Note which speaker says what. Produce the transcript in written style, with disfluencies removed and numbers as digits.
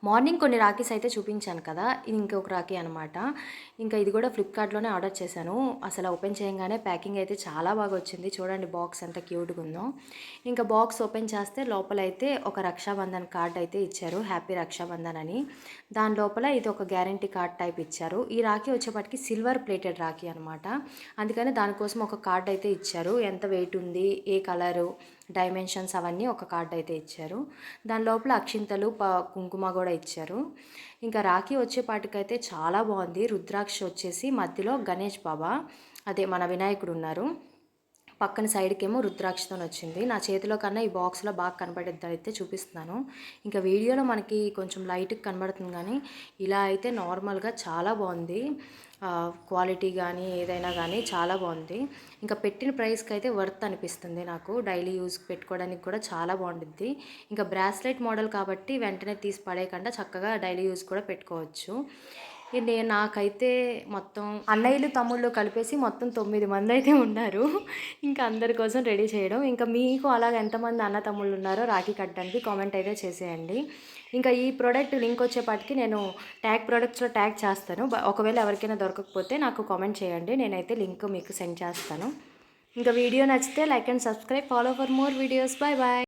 Speaker 1: Morning కొన్ని రాఖీస్ అయితే చూపించాను కదా, ఇది ఇంకొక రాఖీ అనమాట. ఇంకా ఇది కూడా ఫ్లిప్కార్ట్లోనే ఆర్డర్ చేశాను. అసలు ఓపెన్ చేయగానే ప్యాకింగ్ అయితే చాలా బాగా వచ్చింది. చూడండి బాక్స్ ఎంత క్యూట్గా ఉందో. ఇంకా బాక్స్ ఓపెన్ చేస్తే లోపల అయితే ఒక రక్షాబంధన్ కార్డ్ అయితే ఇచ్చారు, హ్యాపీ రక్షాబంధన్ అని. దాని లోపల ఇది ఒక గ్యారంటీ కార్డ్ టైప్ ఇచ్చారు. ఈ రాఖీ వచ్చేప్పటికి సిల్వర్ ప్లేటెడ్ రాఖీ అనమాట. అందుకని దానికోసం ఒక కార్డ్ అయితే ఇచ్చారు, ఎంత వెయిట్ ఉంది, ఏ కలరు, డైమెన్షన్స్ అవన్నీ ఒక కార్డ్ అయితే ఇచ్చారు. దాని లోపల అక్షింతలు కుంకుమ కూడా ఇచ్చారు. ఇంకా రాఖీ వచ్చేపాటికైతే చాలా బాగుంది. రుద్రాక్ష వచ్చేసి మధ్యలో గణేష్ బాబా, అదే మన వినాయకుడు ఉన్నారు, పక్కన సైడ్కేమో రుద్రాక్షతో వచ్చింది. నా చేతిలో కన్నా ఈ బాక్స్లో బాగా కనబడేది అయితే చూపిస్తున్నాను. ఇంకా వీడియోలో మనకి కొంచెం లైట్గా కనబడుతుంది, కానీ ఇలా అయితే నార్మల్గా చాలా బాగుంది. క్వాలిటీ కానీ ఏదైనా కానీ చాలా బాగుంది. ఇంకా పెట్టిన ప్రైస్కి అయితే వర్త్ అనిపిస్తుంది నాకు. డైలీ యూస్కి పెట్టుకోవడానికి కూడా చాలా బాగుంటుంది. ఇంకా బ్రాస్లెట్ మోడల్ కాబట్టి వెంటనే తీసి పడేయకుండా చక్కగా డైలీ యూస్ కూడా పెట్టుకోవచ్చు. నాకైతే మొత్తం అన్నయ్యలు తమ్ముళ్ళు కలిపేసి మొత్తం 9 మంది అయితే ఉన్నారు. ఇంకా అందరి కోసం రెడీ చేయడం. ఇంకా మీకు అలాగ ఎంతమంది అన్న తమ్ముళ్ళు ఉన్నారో రాఖీ కట్టడానికి కామెంట్ అయితే చేసేయండి. ఇంకా ఈ ప్రోడక్ట్ లింక్ వచ్చేపాటికి నేను ప్రోడక్ట్స్లో ట్యాగ్ చేస్తాను. ఒకవేళ ఎవరికైనా దొరకకపోతే నాకు కామెంట్ చేయండి, నేనైతే లింక్ మీకు సెండ్ చేస్తాను. ఇంకా వీడియో నచ్చితే like and subscribe, follow for more videos. Bye bye.